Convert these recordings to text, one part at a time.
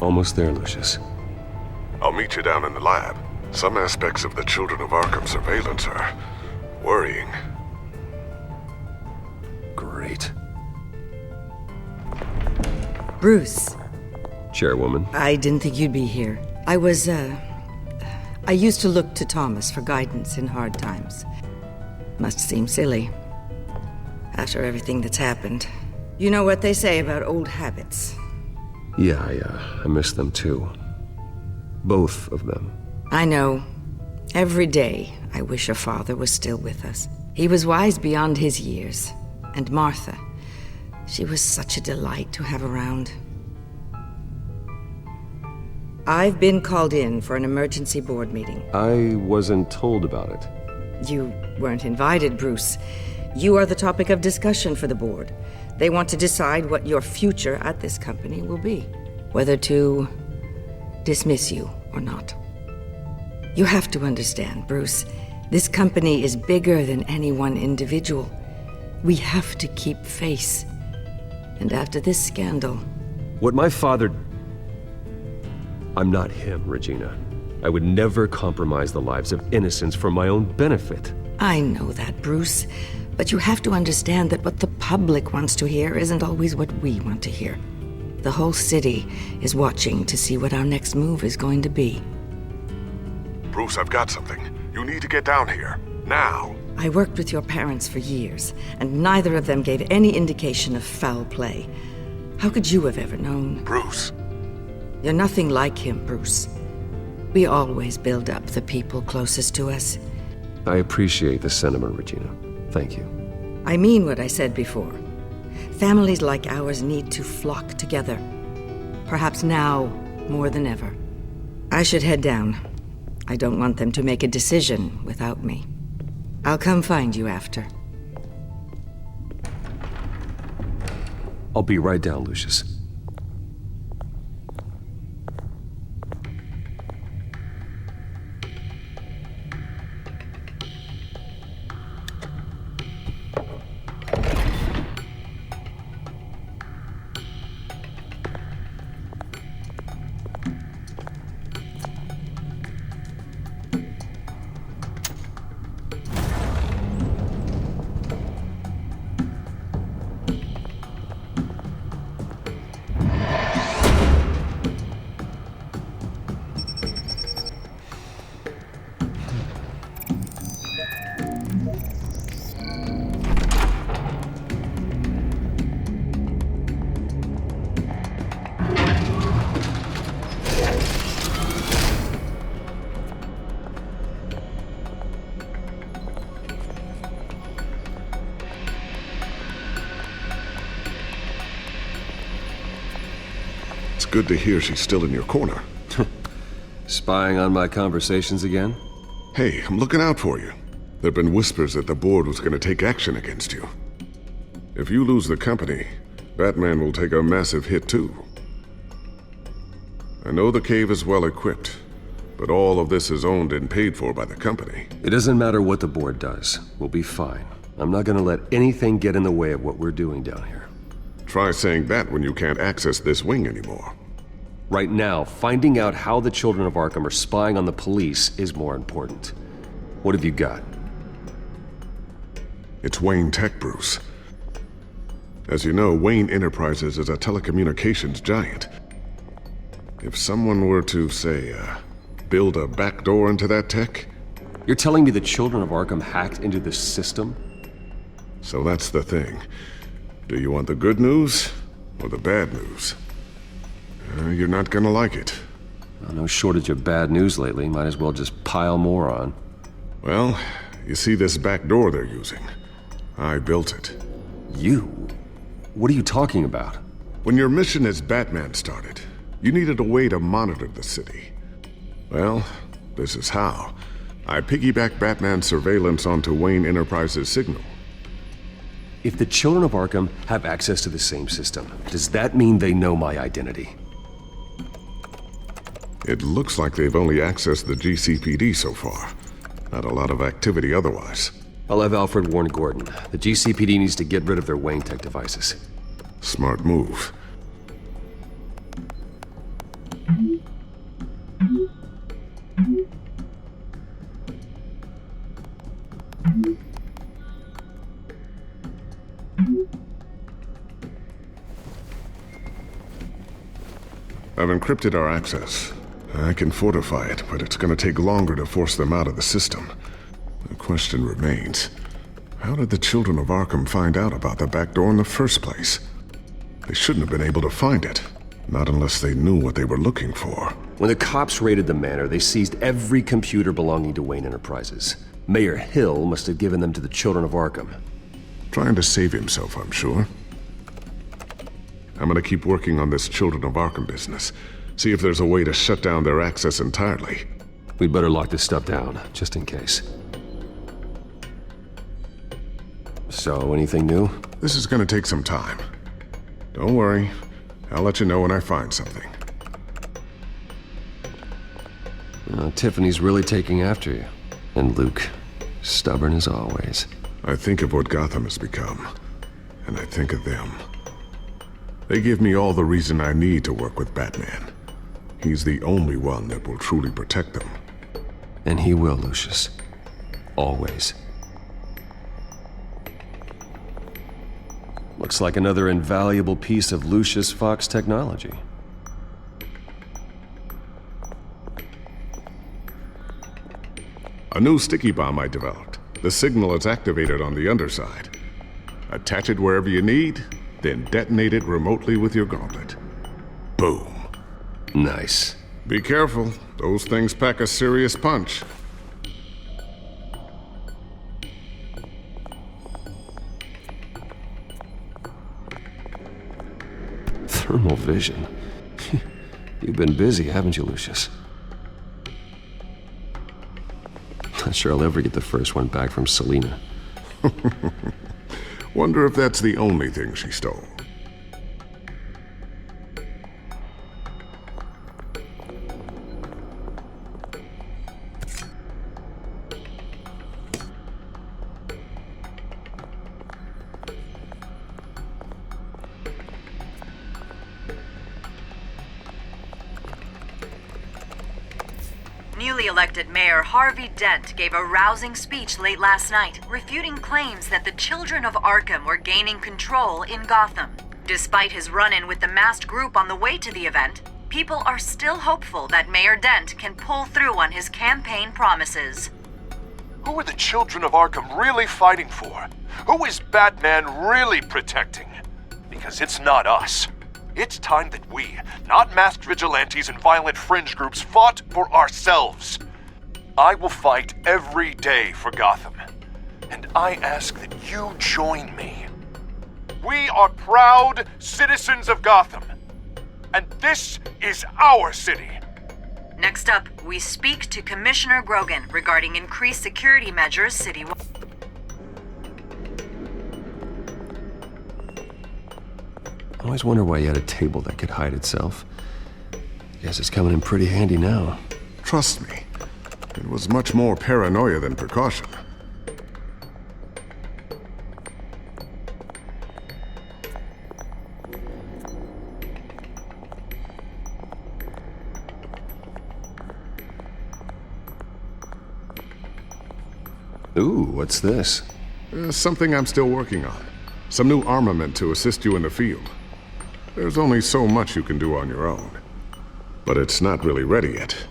Almost there, Lucius. I'll meet you down in the lab. Some aspects of the Children of Arkham surveillance are worrying. Great. Bruce. Chairwoman. I didn't think you'd be here. I used to look to Thomas for guidance in hard times. Must seem silly. After everything that's happened. You know what they say about old habits. Yeah, I miss them too. Both of them. I know. Every day, I wish your father was still with us. He was wise beyond his years. And Martha, she was such a delight to have around. I've been called in for an emergency board meeting. I wasn't told about it. You weren't invited, Bruce. You are the topic of discussion for the board. They want to decide what your future at this company will be. Whether to dismiss you or not. You have to understand, Bruce. This company is bigger than any one individual. We have to keep face. And after this scandal... What my father... I'm not him, Regina. I would never compromise the lives of innocents for my own benefit. I know that, Bruce. But you have to understand that what the public wants to hear isn't always what we want to hear. The whole city is watching to see what our next move is going to be. Bruce, I've got something. You need to get down here. Now. I worked with your parents for years, and neither of them gave any indication of foul play. How could you have ever known? Bruce. You're nothing like him, Bruce. We always build up the people closest to us. I appreciate the sentiment, Regina. Thank you. I mean what I said before. Families like ours need to flock together. Perhaps now more than ever. I should head down. I don't want them to make a decision without me. I'll come find you after. I'll be right down, Lucius. It's good to hear she's still in your corner. Spying on my conversations again? Hey, I'm looking out for you. There've been whispers that the board was going to take action against you. If you lose the company, Batman will take a massive hit too. I know the cave is well equipped, but all of this is owned and paid for by the company. It doesn't matter what the board does. We'll be fine. I'm not gonna let anything get in the way of what we're doing down here. Try saying that when you can't access this wing anymore. Right now, finding out how the Children of Arkham are spying on the police is more important. What have you got? It's Wayne Tech, Bruce. As you know, Wayne Enterprises is a telecommunications giant. If someone were to, say, build a backdoor into that tech... You're telling me the Children of Arkham hacked into this system? So that's the thing. Do you want the good news or the bad news? You're not gonna like it. Well, no shortage of bad news lately. Might as well just pile more on. Well, you see this back door they're using? I built it. You? What are you talking about? When your mission as Batman started, you needed a way to monitor the city. Well, this is how. I piggybacked Batman's surveillance onto Wayne Enterprises' signal. If the Children of Arkham have access to the same system, does that mean they know my identity? It looks like they've only accessed the GCPD so far. Not a lot of activity otherwise. I'll have Alfred warn Gordon. The GCPD needs to get rid of their Wayne Tech devices. Smart move. I've encrypted our access. I can fortify it, but it's gonna take longer to force them out of the system. The question remains, how did the children of Arkham find out about the back door in the first place? They shouldn't have been able to find it. Not unless they knew what they were looking for. When the cops raided the manor, they seized every computer belonging to Wayne Enterprises. Mayor Hill must have given them to the children of Arkham. Trying to save himself, I'm sure. I'm gonna keep working on this Children of Arkham business. See if there's a way to shut down their access entirely. We'd better lock this stuff down, just in case. So, anything new? This is gonna take some time. Don't worry. I'll let you know when I find something. Tiffany's really taking after you. And Luke, stubborn as always. I think of what Gotham has become, and I think of them. They give me all the reason I need to work with Batman. He's the only one that will truly protect them. And he will, Lucius. Always. Looks like another invaluable piece of Lucius Fox technology. A new sticky bomb I developed. The signal is activated on the underside. Attach it wherever you need, then detonate it remotely with your gauntlet. Boom. Nice. Be careful. Those things pack a serious punch. Thermal vision. You've been busy, haven't you, Lucius? Not sure I'll ever get the first one back from Selina. Wonder if that's the only thing she stole. Newly elected Mayor Harvey Dent gave a rousing speech late last night, refuting claims that the children of Arkham were gaining control in Gotham. Despite his run-in with the masked group on the way to the event, people are still hopeful that Mayor Dent can pull through on his campaign promises. Who are the children of Arkham really fighting for? Who is Batman really protecting? Because it's not us. It's time that we, not masked vigilantes and violent fringe groups, fought for ourselves. I will fight every day for Gotham. And I ask that you join me. We are proud citizens of Gotham. And this is our city. Next up, we speak to Commissioner Grogan regarding increased security measures citywide. I always wonder why you had a table that could hide itself. Guess it's coming in pretty handy now. Trust me, it was much more paranoia than precaution. Ooh, what's this? Something I'm still working on. Some new armament to assist you in the field. There's only so much you can do on your own. But it's not really ready yet.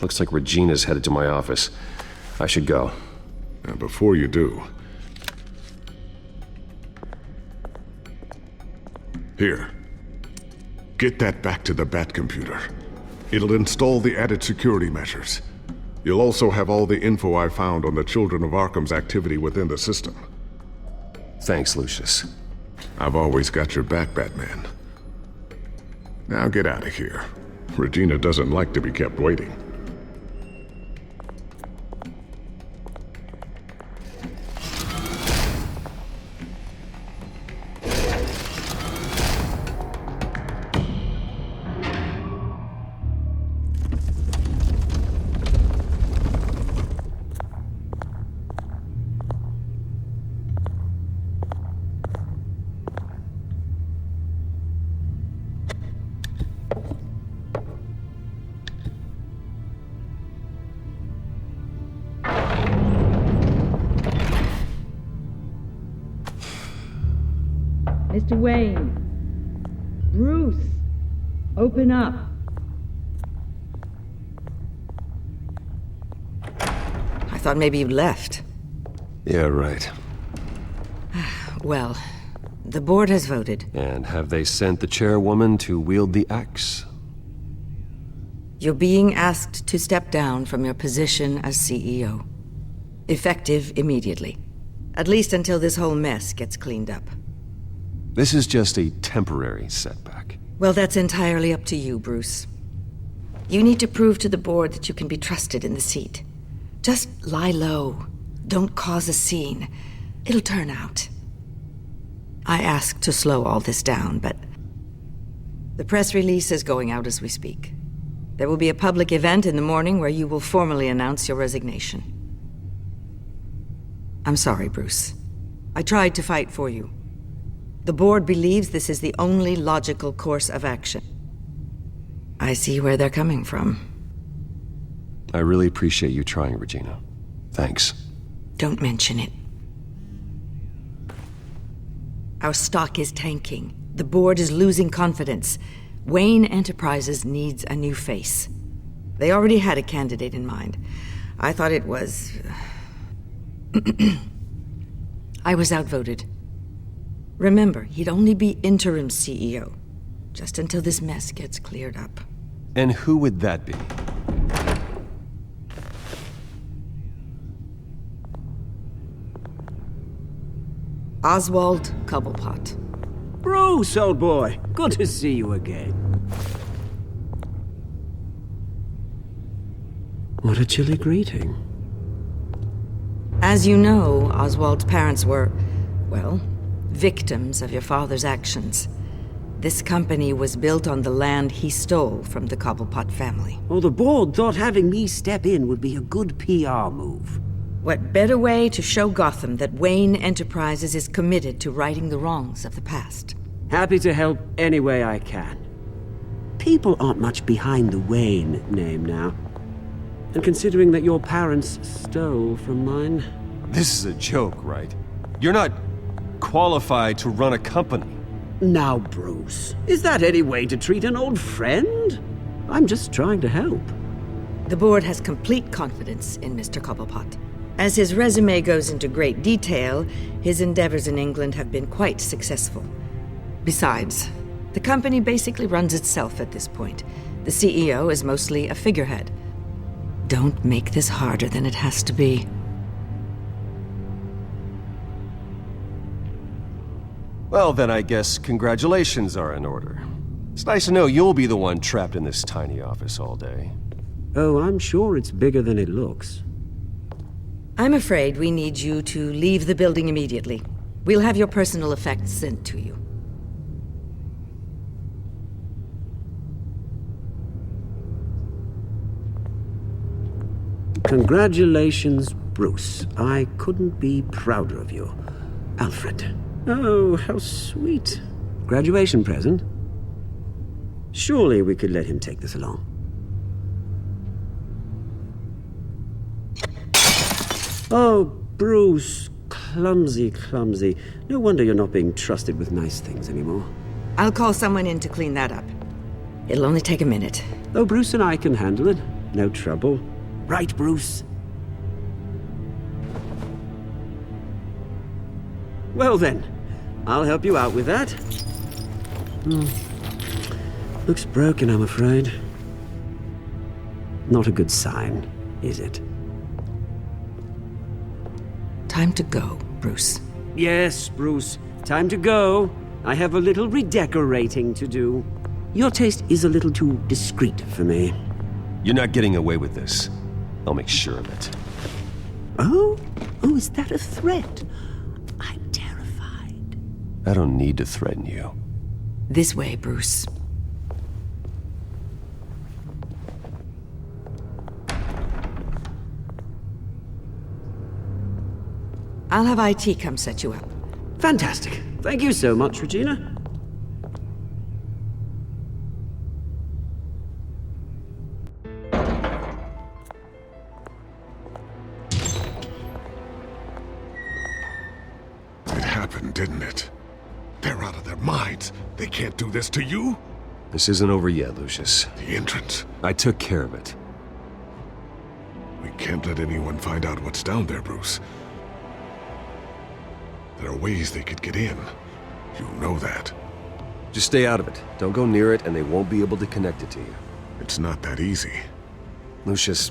Looks like Regina's headed to my office. I should go. Now, before you do... Here. Get that back to the Bat computer. It'll install the added security measures. You'll also have all the info I found on the Children of Arkham's activity within the system. Thanks, Lucius. I've always got your back, Batman. Now get out of here. Regina doesn't like to be kept waiting. Mr. Wayne. Bruce, open up. I thought maybe you left. Yeah, right. Well, the board has voted. And have they sent the chairwoman to wield the axe? You're being asked to step down from your position as CEO. Effective immediately. At least until this whole mess gets cleaned up. This is just a temporary setback. Well, that's entirely up to you, Bruce. You need to prove to the board that you can be trusted in the seat. Just lie low. Don't cause a scene. It'll turn out. I asked to slow all this down, but the press release is going out as we speak. There will be a public event in the morning where you will formally announce your resignation. I'm sorry, Bruce. I tried to fight for you. The board believes this is the only logical course of action. I see where they're coming from. I really appreciate you trying, Regina. Thanks. Don't mention it. Our stock is tanking. The board is losing confidence. Wayne Enterprises needs a new face. They already had a candidate in mind. I thought it was... I was outvoted. Remember, he'd only be interim CEO, just until this mess gets cleared up. And who would that be? Oswald Cobblepot. Bruce, old boy. Good to see you again. What a chilly greeting. As you know, Oswald's parents were, well, victims of your father's actions. This company was built on the land he stole from the Cobblepot family. Well, the board thought having me step in would be a good PR move. What better way to show Gotham that Wayne Enterprises is committed to righting the wrongs of the past? Happy to help any way I can. People aren't much behind the Wayne name now. And considering that your parents stole from mine... This is a joke, right? You're not qualified to run a company. Now, Bruce, is that any way to treat an old friend? I'm just trying to help. The board has complete confidence in Mr. Cobblepot. As his resume goes into great detail, his endeavors in England have been quite successful. Besides, the company basically runs itself at this point. The CEO is mostly a figurehead. Don't make this harder than it has to be. Well, then I guess congratulations are in order. It's nice to know you'll be the one trapped in this tiny office all day. Oh, I'm sure it's bigger than it looks. I'm afraid we need you to leave the building immediately. We'll have your personal effects sent to you. Congratulations, Bruce. I couldn't be prouder of you. Alfred. Oh, how sweet. Graduation present? Surely we could let him take this along. Oh, Bruce. Clumsy, clumsy. No wonder you're not being trusted with nice things anymore. I'll call someone in to clean that up. It'll only take a minute. Oh, Bruce and I can handle it. No trouble. Right, Bruce? Well then, I'll help you out with that. Looks broken, I'm afraid. Not a good sign, is it? Time to go, Bruce. Yes, Bruce. Time to go. I have a little redecorating to do. Your taste is a little too discreet for me. You're not getting away with this. I'll make sure of it. Oh? Oh, is that a threat? I'm terrified. I don't need to threaten you. This way, Bruce. I'll have IT come set you up. Fantastic. Thank you so much, Regina. It happened, didn't it? They're out of their minds. They can't do this to you. This isn't over yet, Lucius. The entrance. I took care of it. We can't let anyone find out what's down there, Bruce. There are ways they could get in. You know that. Just stay out of it. Don't go near it, and they won't be able to connect it to you. It's not that easy. Lucius,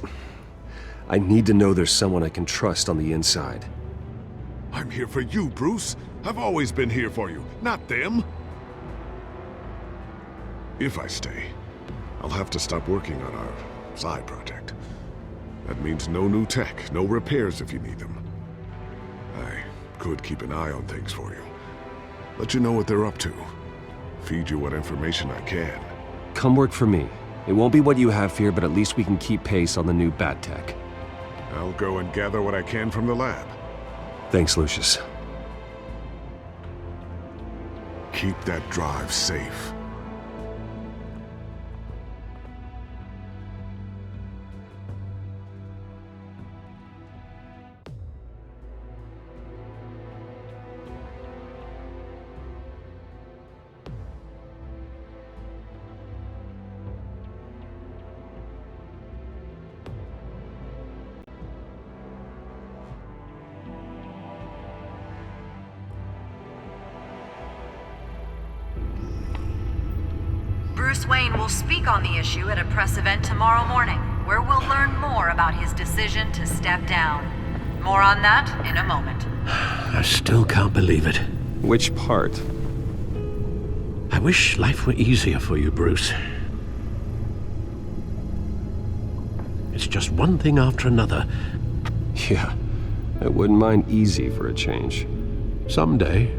I need to know there's someone I can trust on the inside. I'm here for you, Bruce. I've always been here for you, not them. If I stay, I'll have to stop working on our side project. That means no new tech, no repairs if you need them. I could keep an eye on things for you. Let you know what they're up to. Feed you what information I can. Come work for me. It won't be what you have here, but at least we can keep pace on the new bat tech. I'll go and gather what I can from the lab. Thanks, Lucius. Keep that drive safe. Bruce Wayne will speak on the issue at a press event tomorrow morning, where we'll learn more about his decision to step down. More on that in a moment. I still can't believe it. Which part? I wish life were easier for you, Bruce. It's just one thing after another. Yeah, I wouldn't mind easy for a change. Someday.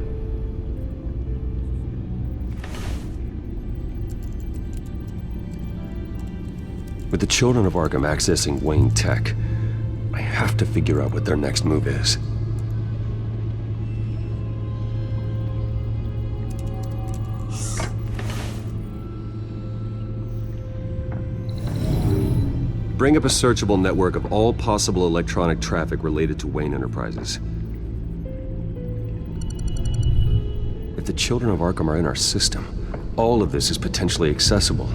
With the children of Arkham accessing Wayne Tech, I have to figure out what their next move is. Bring up a searchable network of all possible electronic traffic related to Wayne Enterprises. If the children of Arkham are in our system, all of this is potentially accessible.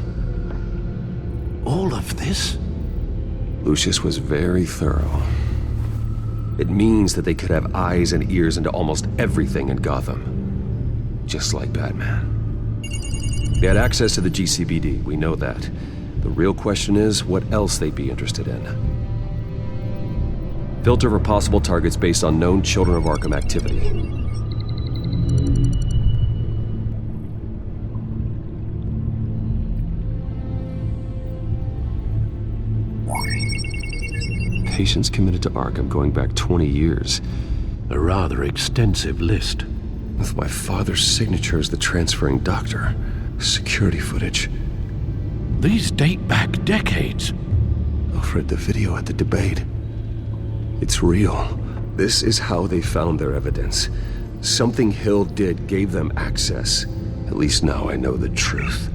All of this? Lucius was very thorough. It means that they could have eyes and ears into almost everything in Gotham. Just like Batman. They had access to the GCPD, we know that. The real question is what else they'd be interested in. Filter for possible targets based on known Children of Arkham activity. Patients committed to Arkham going back 20 years. A rather extensive list. With my father's signature as the transferring doctor. Security footage. These date back decades. Alfred, the video at the debate. It's real. This is how they found their evidence. Something Hill did gave them access. At least now I know the truth.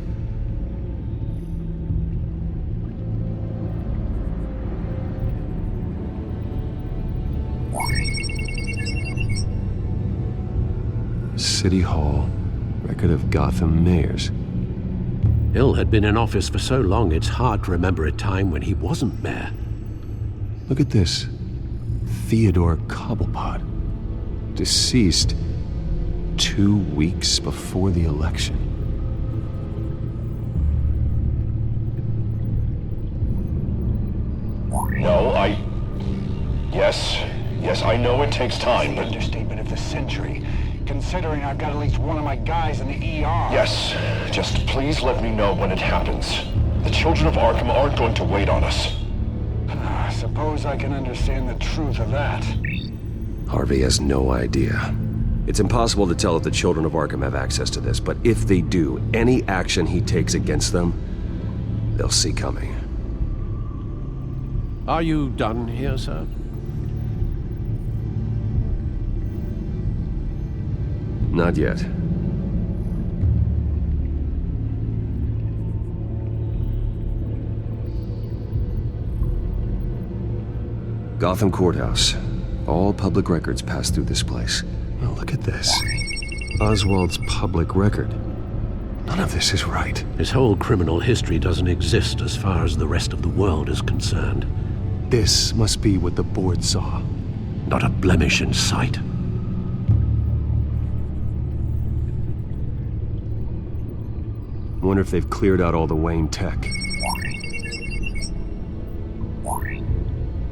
City Hall, record of Gotham mayors. Hill had been in office for so long it's hard to remember a time when he wasn't mayor. Look at this. Theodore Cobblepot. Deceased 2 weeks before the election. No, Yes, I know it takes time, but... Understatement of the century, considering I've got at least one of my guys in the ER. Yes, just please let me know when it happens. The children of Arkham aren't going to wait on us. I suppose I can understand the truth of that. Harvey has no idea. It's impossible to tell if the children of Arkham have access to this, but if they do, any action he takes against them, they'll see coming. Are you done here, sir? Not yet. Gotham Courthouse. All public records pass through this place. Oh, look at this. Oswald's public record. None of this is right. His whole criminal history doesn't exist as far as the rest of the world is concerned. This must be what the board saw. Not a blemish in sight. Wonder if they've cleared out all the Wayne tech.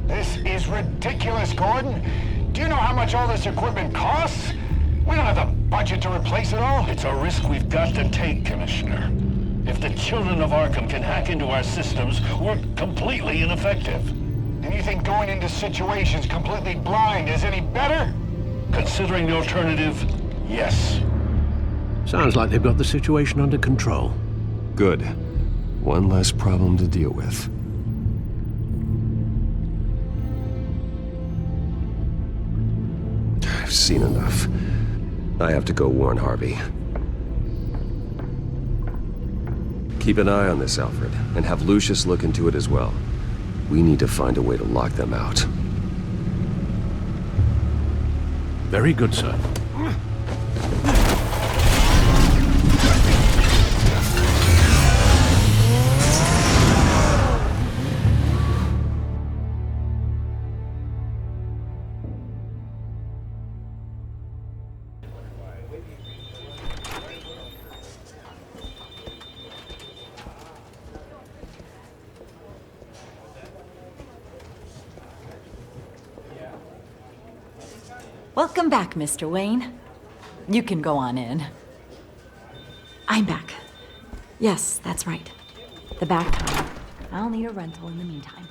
This is ridiculous, Gordon. Do you know how much all this equipment costs? We don't have the budget to replace it all. It's a risk we've got to take, Commissioner. If the children of Arkham can hack into our systems, we're completely ineffective. And you think going into situations completely blind is any better? Considering the alternative, yes. Sounds like they've got the situation under control. Good. One less problem to deal with. I've seen enough. I have to go warn Harvey. Keep an eye on this, Alfred, and have Lucius look into it as well. We need to find a way to lock them out. Very good, sir. Welcome back, Mr. Wayne. You can go on in. I'm back. Yes, that's right. The back time. I'll need a rental in the meantime.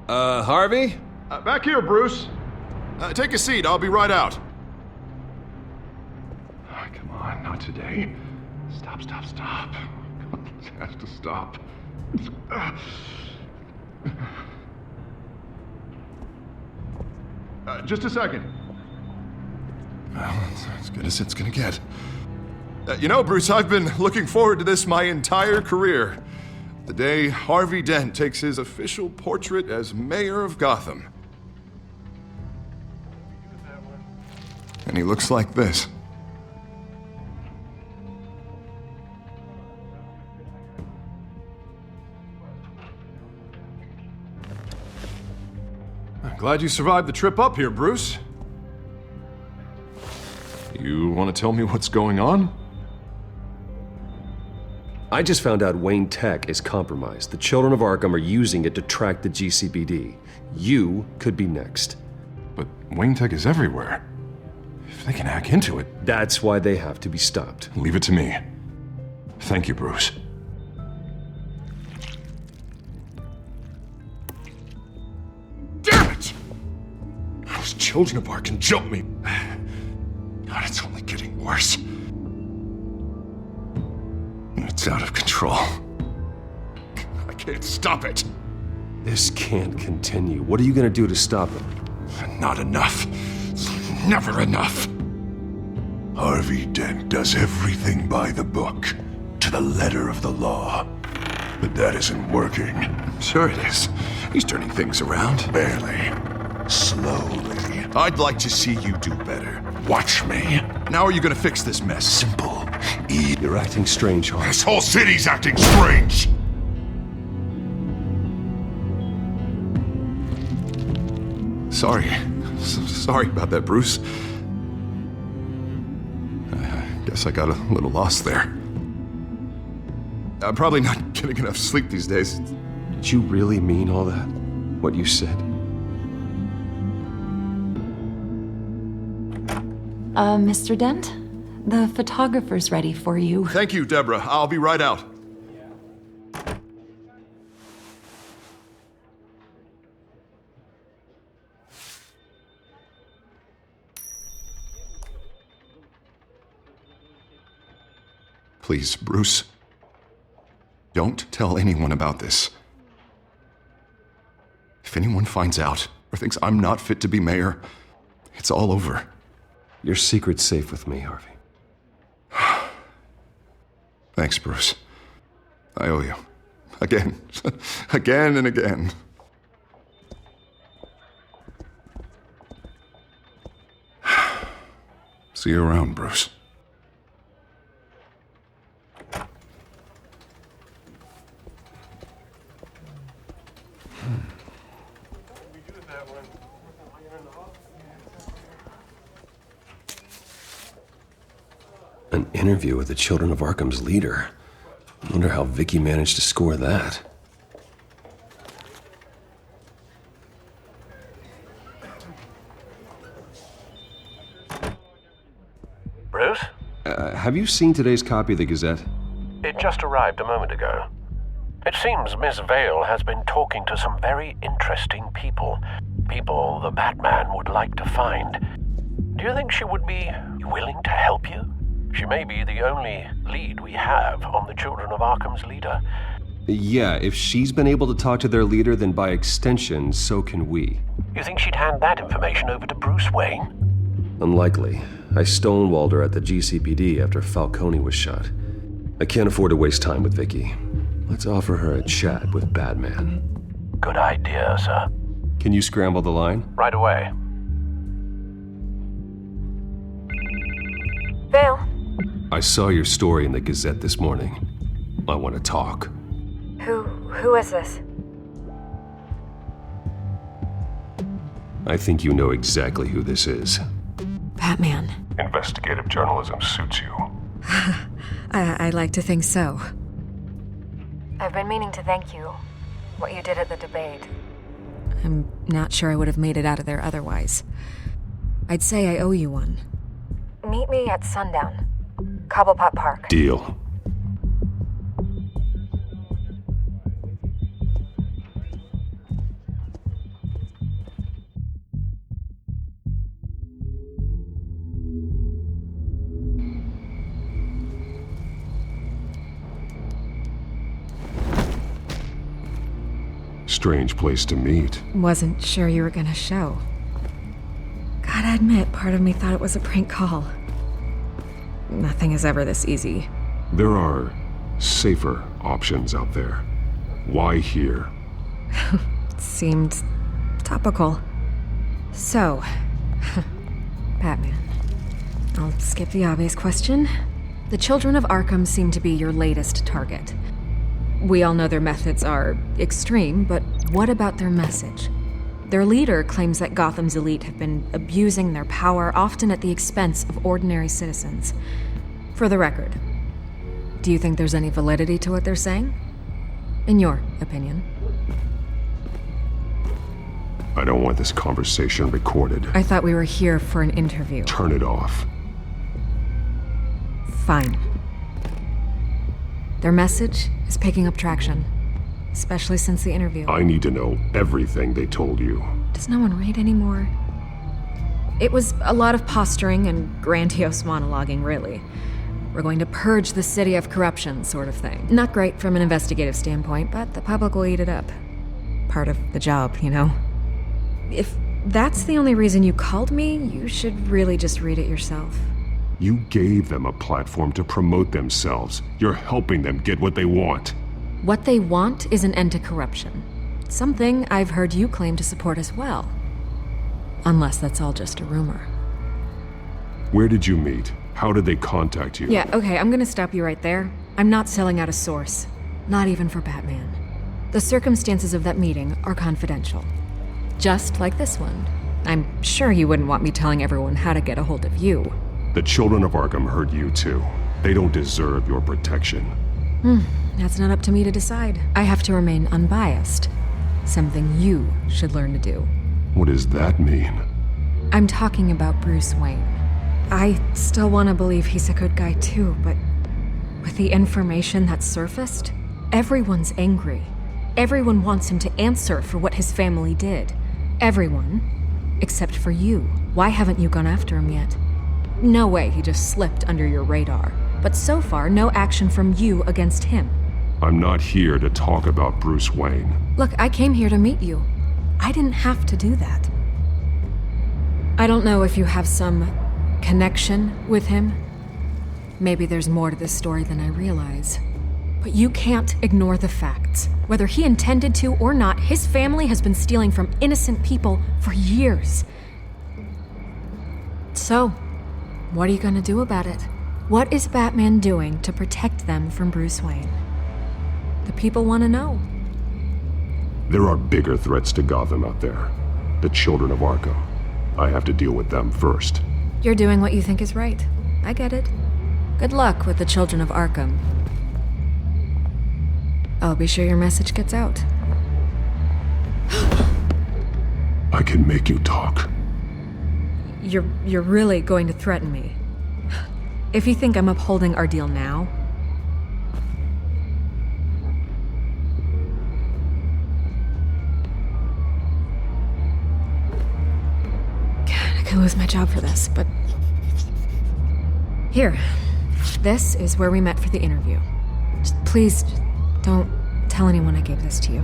Harvey? Back here, Bruce. Take a seat. I'll be right out. Oh, come on, not today. Stop. It has to stop. Just a second. Well, it's as good as it's gonna get. You know, Bruce, I've been looking forward to this my entire career. The day Harvey Dent takes his official portrait as mayor of Gotham. And he looks like this. I'm glad you survived the trip up here, Bruce. You want to tell me what's going on? I just found out Wayne Tech is compromised. The children of Arkham are using it to track the GCPD. You could be next. But Wayne Tech is everywhere. If they can hack into it... That's why they have to be stopped. Leave it to me. Thank you, Bruce. Damn it! Those children of Arkham jumped me. God, it's only getting worse. It's out of control. I can't stop it. This can't continue. What are you gonna do to stop it? Not enough. Never enough. Harvey Dent does everything by the book, to the letter of the law. But that isn't working. Sure it is. He's turning things around. Barely. Slowly. I'd like to see you do better. Watch me. Now are you gonna fix this mess? Simple. You're acting strange, Harvey. This whole city's acting strange! Sorry. Sorry about that, Bruce. I guess I got a little lost there. I'm probably not getting enough sleep these days. Did you really mean all that? What you said? Mr. Dent? The photographer's ready for you. Thank you, Deborah. I'll be right out. Please, Bruce. Don't tell anyone about this. If anyone finds out or thinks I'm not fit to be mayor, it's all over. Your secret's safe with me, Harvey. Thanks, Bruce. I owe you. Again. Again and again. See you around, Bruce. An interview with the Children of Arkham's leader. I wonder how Vicky managed to score that. Bruce? Have you seen today's copy of the Gazette? It just arrived a moment ago. It seems Miss Vale has been talking to some very interesting people. People the Batman would like to find. Do you think she would be willing to help you? She may be the only lead we have on the Children of Arkham's leader. Yeah, if she's been able to talk to their leader, then by extension, so can we. You think she'd hand that information over to Bruce Wayne? Unlikely. I stonewalled her at the GCPD after Falcone was shot. I can't afford to waste time with Vicky. Let's offer her a chat with Batman. Good idea, sir. Can you scramble the line? Right away. Vale. I saw your story in the Gazette this morning. I want to talk. Who is this? I think you know exactly who this is. Batman. Investigative journalism suits you. I like to think so. I've been meaning to thank you. What you did at the debate. I'm not sure I would have made it out of there otherwise. I'd say I owe you one. Meet me at sundown. Cobblepot Park. Deal. Strange place to meet. Wasn't sure you were gonna show. Gotta admit, part of me thought it was a prank call. Nothing is ever this easy. There are safer options out there. Why here? Seemed topical. So, Batman. I'll skip the obvious question. The Children of Arkham seem to be your latest target. We all know their methods are extreme, but what about their message? Their leader claims that Gotham's elite have been abusing their power, often at the expense of ordinary citizens. For the record, do you think there's any validity to what they're saying? In your opinion? I don't want this conversation recorded. I thought we were here for an interview. Turn it off. Fine. Their message is picking up traction, especially since the interview. I need to know everything they told you. Does no one read anymore? It was a lot of posturing and grandiose monologuing, really. We're going to purge the city of corruption, sort of thing. Not great from an investigative standpoint, but the public will eat it up. Part of the job, you know? If that's the only reason you called me, you should really just read it yourself. You gave them a platform to promote themselves. You're helping them get what they want. What they want is an end to corruption. Something I've heard you claim to support as well. Unless that's all just a rumor. Where did you meet? How did they contact you? Yeah, okay, I'm gonna stop you right there. I'm not selling out a source. Not even for Batman. The circumstances of that meeting are confidential. Just like this one. I'm sure you wouldn't want me telling everyone how to get a hold of you. The Children of Arkham heard you too. They don't deserve your protection. That's not up to me to decide. I have to remain unbiased. Something you should learn to do. What does that mean? I'm talking about Bruce Wayne. I still want to believe he's a good guy too, but with the information that's surfaced, everyone's angry. Everyone wants him to answer for what his family did. Everyone, except for you. Why haven't you gone after him yet? No way he just slipped under your radar. But so far, no action from you against him. I'm not here to talk about Bruce Wayne. Look, I came here to meet you. I didn't have to do that. I don't know if you have some connection with him. Maybe there's more to this story than I realize. But you can't ignore the facts. Whether he intended to or not, his family has been stealing from innocent people for years. So, What are you gonna do about it? What is Batman doing to protect them from Bruce Wayne? The people want to know. There are bigger threats to Gotham out there. The children of Arkham. I have to deal with them first. You're doing what you think is right. I get it. Good luck with the children of Arkham. I'll be sure your message gets out. I can make you talk. You're really going to threaten me? If you think I'm upholding our deal now... God, I could lose my job for this, but... Here. This is where we met for the interview. Please, don't tell anyone I gave this to you.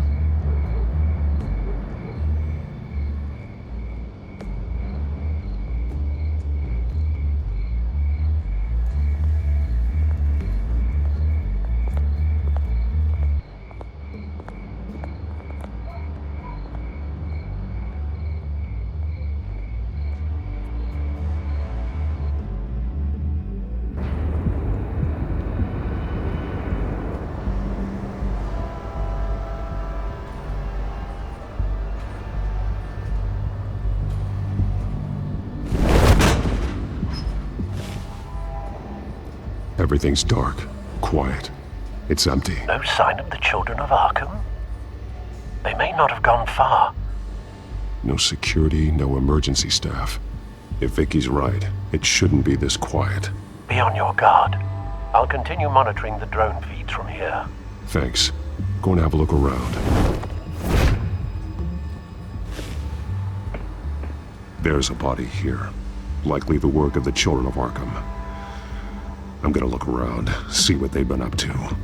Everything's dark, quiet. It's empty. No sign of the children of Arkham? They may not have gone far. No security, no emergency staff. If Vicky's right, it shouldn't be this quiet. Be on your guard. I'll continue monitoring the drone feeds from here. Thanks. Go and have a look around. There's a body here. Likely the work of the children of Arkham. I'm gonna look around, see what they've been up to.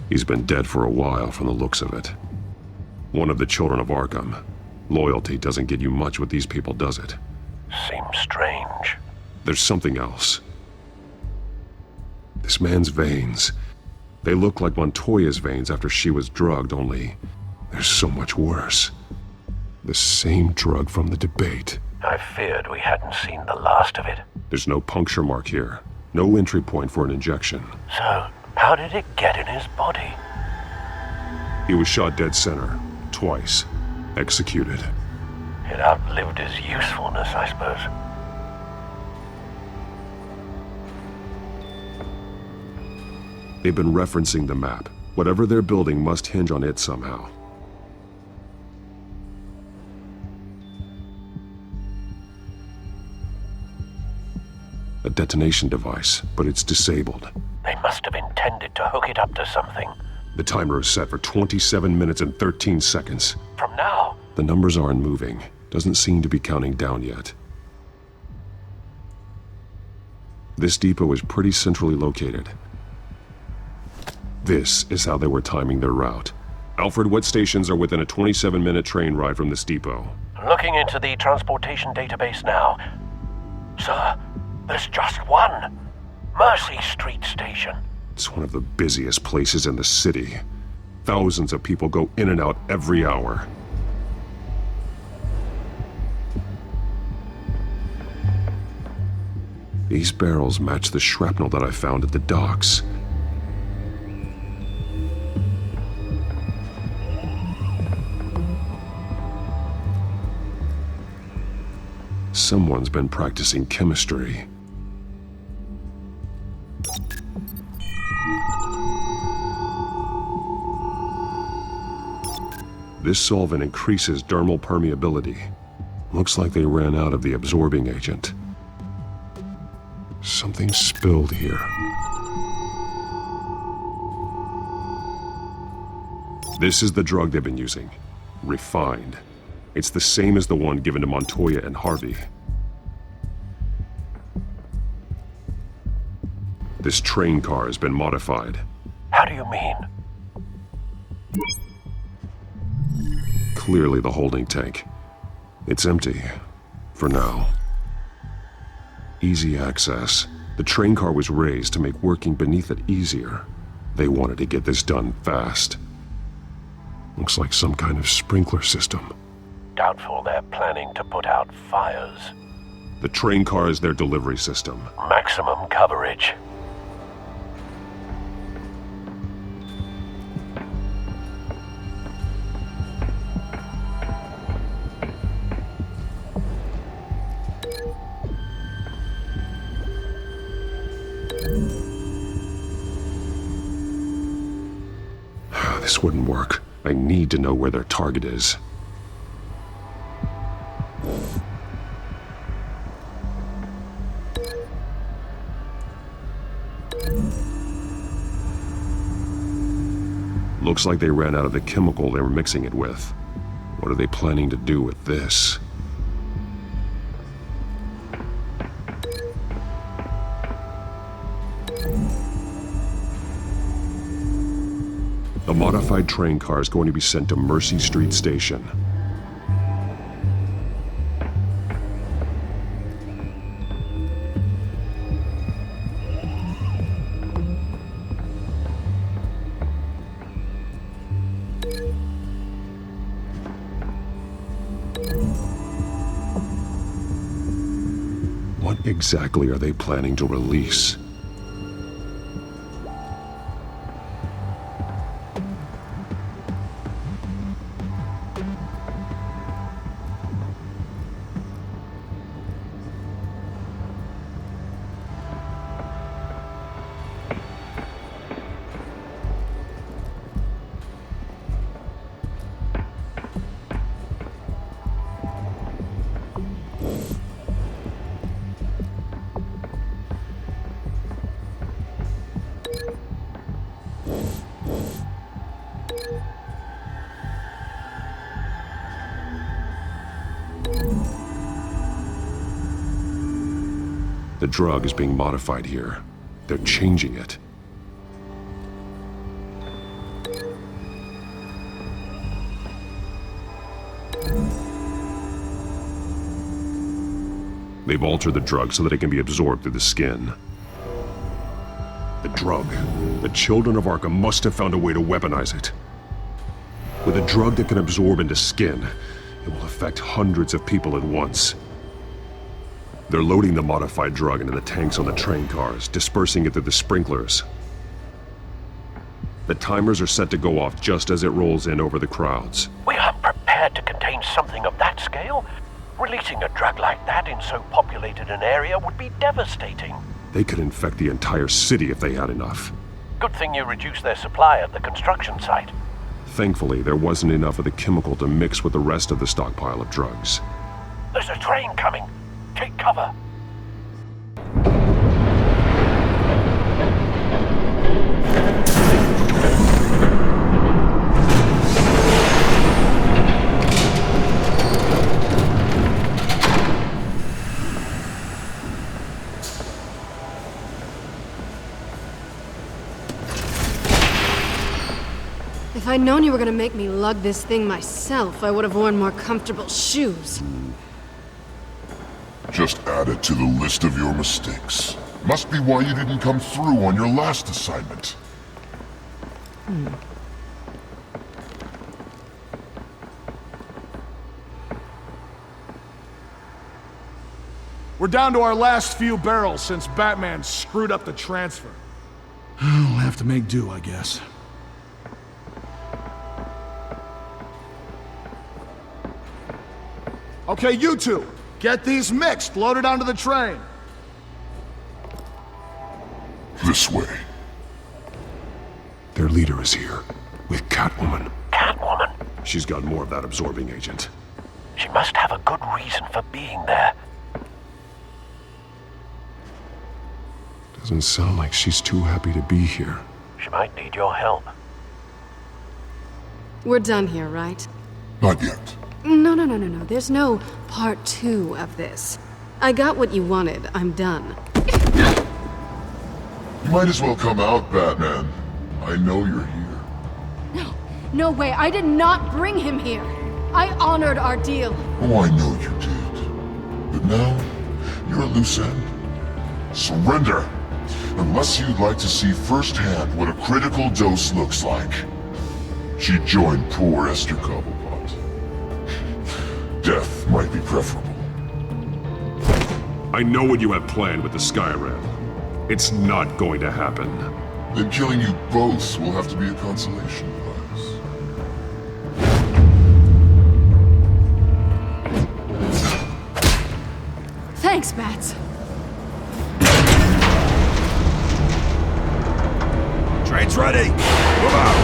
He's been dead for a while from the looks of it. One of the children of Arkham. Loyalty doesn't get you much with these people, does it? Seems strange. There's something else. This man's veins. They look like Montoya's veins after she was drugged, only they're so much worse. The same drug from the debate. I feared we hadn't seen the last of it. There's no puncture mark here. No entry point for an injection. So, how did it get in his body? He was shot dead center. Twice. Executed. It outlived his usefulness, I suppose. They've been referencing the map. Whatever they're building must hinge on it somehow. A detonation device, but it's disabled. They must have intended to hook it up to something. The timer is set for 27 minutes and 13 seconds. From now? The numbers aren't moving. Doesn't seem to be counting down yet. This depot is pretty centrally located. This is how they were timing their route. Alfred, what stations are within a 27-minute train ride from this depot? Looking into the transportation database now. Sir, there's just one. Mercy Street Station. It's one of the busiest places in the city. Thousands of people go in and out every hour. These barrels match the shrapnel that I found at the docks. Someone's been practicing chemistry. This solvent increases dermal permeability. Looks like they ran out of the absorbing agent. Something spilled here. This is the drug they've been using. Refined. It's the same as the one given to Montoya and Harvey. This train car has been modified. How do you mean? Clearly the holding tank. It's empty. For now. Easy access. The train car was raised to make working beneath it easier. They wanted to get this done fast. Looks like some kind of sprinkler system. Doubtful they're planning to put out fires. The train car is their delivery system. Maximum coverage. This wouldn't work. I need to know where their target is. Looks like they ran out of the chemical they were mixing it with. What are they planning to do with this? The modified train car is going to be sent to Mercy Street Station. What exactly are they planning to release? The drug is being modified here. They're changing it. They've altered the drug so that it can be absorbed through the skin. The drug. The children of Arkham must have found a way to weaponize it. With a drug that can absorb into skin, it will affect hundreds of people at once. They're loading the modified drug into the tanks on the train cars, dispersing it through the sprinklers. The timers are set to go off just as it rolls in over the crowds. We aren't prepared to contain something of that scale. Releasing a drug like that in so populated an area would be devastating. They could infect the entire city if they had enough. Good thing you reduced their supply at the construction site. Thankfully, there wasn't enough of the chemical to mix with the rest of the stockpile of drugs. There's a train coming. Take cover. If I'd known you were gonna make me lug this thing myself, I would have worn more comfortable shoes. Just add it to the list of your mistakes. Must be why you didn't come through on your last assignment. We're down to our last few barrels since Batman screwed up the transfer. We'll have to make do, I guess. Okay, you two, get these mixed, loaded onto the train. This way. Their leader is here, with Catwoman. Catwoman? She's got more of that absorbing agent. She must have a good reason for being there. Doesn't sound like she's too happy to be here. She might need your help. We're done here, right? Not yet. No. There's no part 2 of this. I got what you wanted. I'm done. You might as well come out, Batman. I know you're here. No way. I did not bring him here. I honored our deal. Oh, I know you did. But now, you're a loose end. Surrender, Unless you'd like to see firsthand what a critical dose looks like. She joined poor Esther Cobblepot. Death might be preferable. I know what you have planned with the Skyrim. It's not going to happen. Then killing you both will have to be a consolation prize. Thanks, Bats. Train's ready! Move out!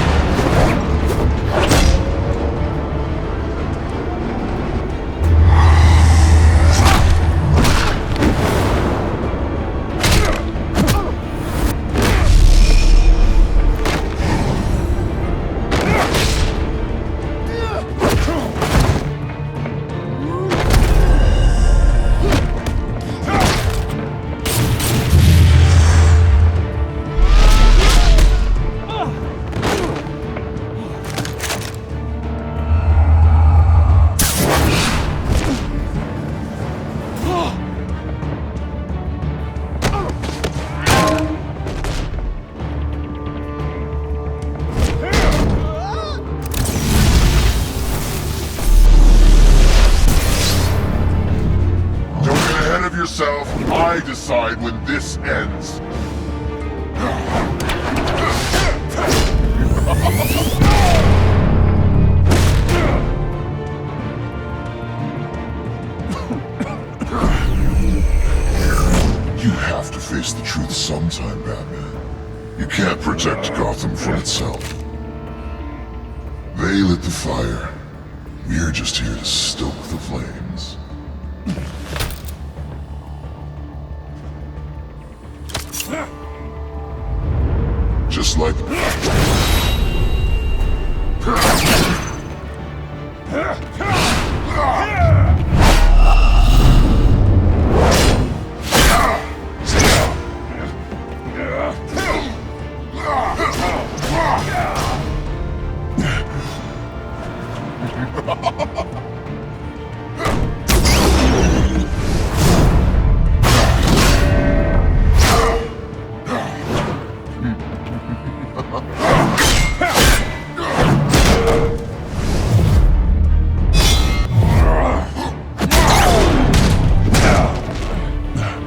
I decide when this ends. You have to face the truth sometime, Batman. You can't protect Gotham from itself. They lit the fire. We're just here to stoke the flames. Just like...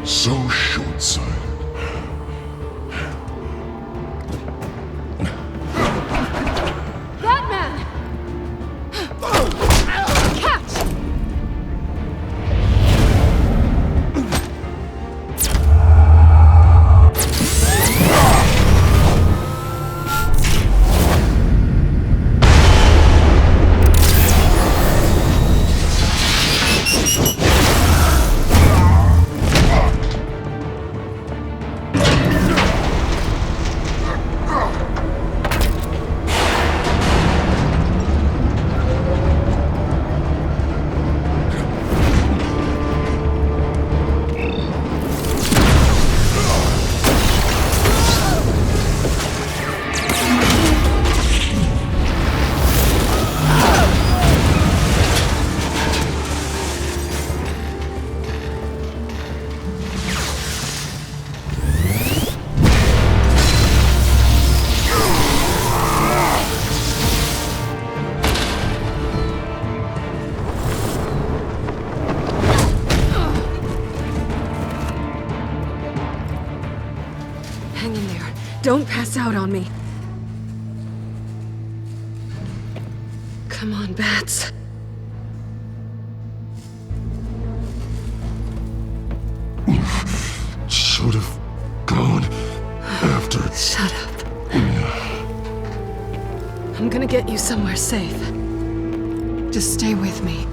So short-sighted. Batman! Catch! Hang in there. Don't pass out on me. Come on, Bats. Should have gone after... Shut up. I'm gonna get you somewhere safe. Just stay with me.